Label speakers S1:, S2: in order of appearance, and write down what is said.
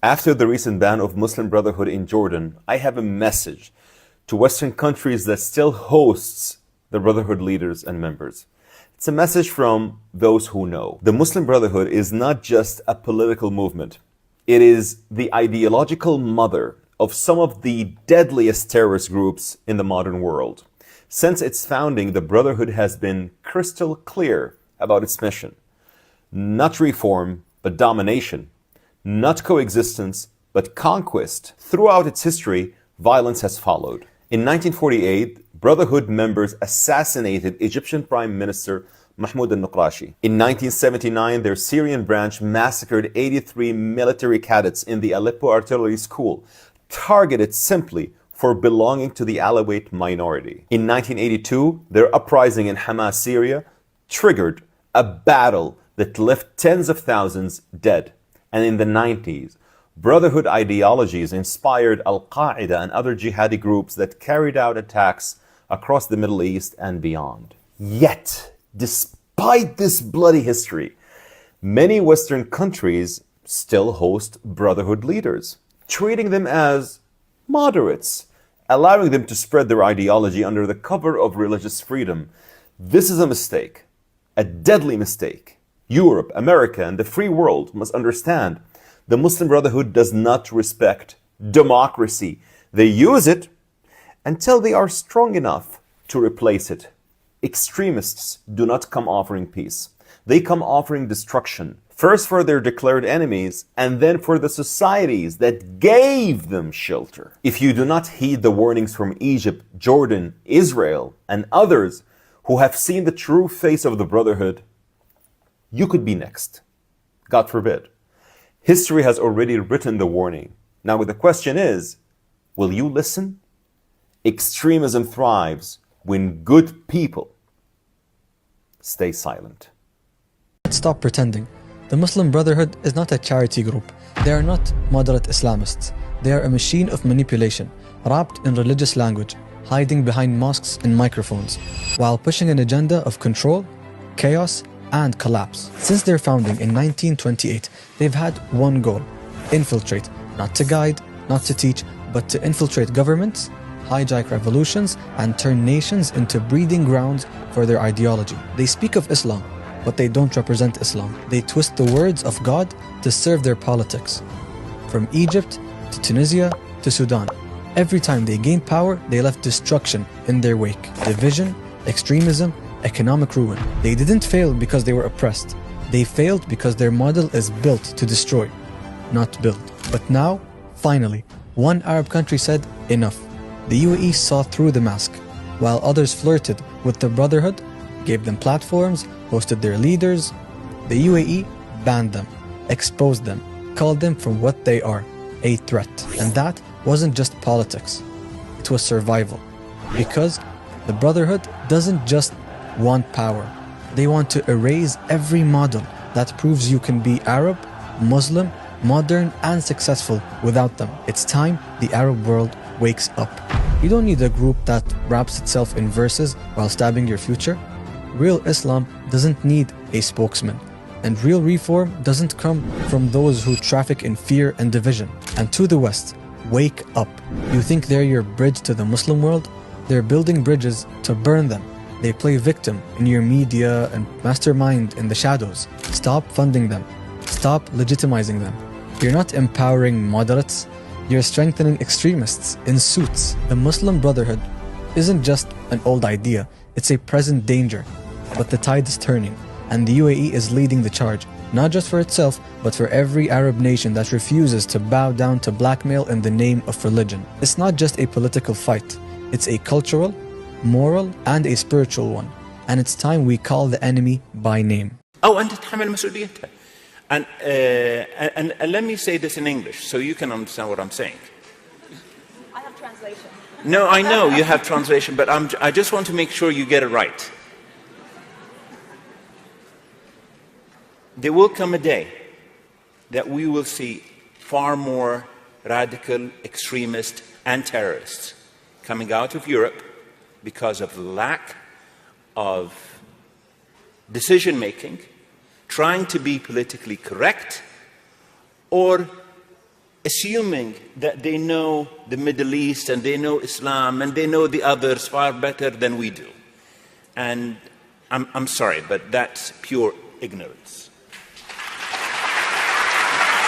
S1: After the recent ban of Muslim Brotherhood in Jordan, I have a message to Western countries that still hosts the Brotherhood leaders and members. It's a message from those who know. The Muslim Brotherhood is not just a political movement. It is the ideological mother of some of the deadliest terrorist groups in the modern world. Since its founding, the Brotherhood has been crystal clear about its mission. Not reform, but domination. Not coexistence, but conquest. Throughout its history, violence has followed. In 1948, Brotherhood members assassinated Egyptian Prime Minister Mahmoud al-Nuqrashi. In 1979, their Syrian branch massacred 83 military cadets in the Aleppo Artillery School, targeted simply for belonging to the Alawite minority. In 1982, their uprising in Hamas, Syria, triggered a battle that left tens of thousands dead. And in the 90s, Brotherhood ideologies inspired Al-Qaeda and other jihadi groups that carried out attacks across the Middle East and beyond. Yet, despite this bloody history, many Western countries still host Brotherhood leaders, treating them as moderates, allowing them to spread their ideology under the cover of religious freedom. This is a mistake, a deadly mistake. Europe, America, and the free world must understand the Muslim Brotherhood does not respect democracy. They use it until they are strong enough to replace it. Extremists do not come offering peace. They come offering destruction, first for their declared enemies, and then for the societies that gave them shelter. If you do not heed the warnings from Egypt, Jordan, Israel, and others who have seen the true face of the Brotherhood, you could be next. God forbid. History has already written the warning. Now the question is, will you listen? Extremism thrives when good people stay silent.
S2: Let's stop pretending. The Muslim Brotherhood is not a charity group. They are not moderate Islamists. They are a machine of manipulation, wrapped in religious language, hiding behind mosques and microphones, while pushing an agenda of control, chaos, and collapse. Since their founding in 1928, they've had one goal: infiltrate, not to guide, not to teach, but to infiltrate governments, hijack revolutions, and turn nations into breeding grounds for their ideology. They speak of Islam, but they don't represent Islam. They twist the words of God to serve their politics. From Egypt to Tunisia to Sudan, every time they gained power, they left destruction in their wake. Division, extremism, economic ruin. They didn't fail because they were oppressed. They failed because their model is built to destroy, not build. But now, finally, one Arab country said enough. The UAE saw through the mask, while others flirted with the Brotherhood, gave them platforms, hosted their leaders. The UAE banned them, exposed them, called them for what they are, a threat. And that wasn't just politics, it was survival. Because the Brotherhood doesn't just want power. They want to erase every model that proves you can be Arab, Muslim, modern, and successful without them. It's time the Arab world wakes up. You don't need a group that wraps itself in verses while stabbing your future. Real Islam doesn't need a spokesman. And real reform doesn't come from those who traffic in fear and division. And to the West, wake up. You think they're your bridge to the Muslim world? They're building bridges to burn them. They play victim in your media and mastermind in the shadows. Stop funding them. Stop legitimizing them. You're not empowering moderates. You're strengthening extremists in suits. The Muslim Brotherhood isn't just an old idea. It's a present danger. But the tide is turning, and the UAE is leading the charge, not just for itself, but for every Arab nation that refuses to bow down to blackmail in the name of religion. It's not just a political fight. It's a cultural, moral, and a spiritual one. And it's time we call the enemy by name.
S3: أنت تتحمل مسؤوليتها. And let me say this in English so you can understand what I'm saying.
S4: I have translation.
S3: No, I know you have translation, but I just want to make sure you get it right. There will come a day that we will see far more radical extremists and terrorists coming out of Europe because of lack of decision-making, trying to be politically correct, or assuming that they know the Middle East and they know Islam and they know the others far better than we do. And I'm sorry, but that's pure ignorance.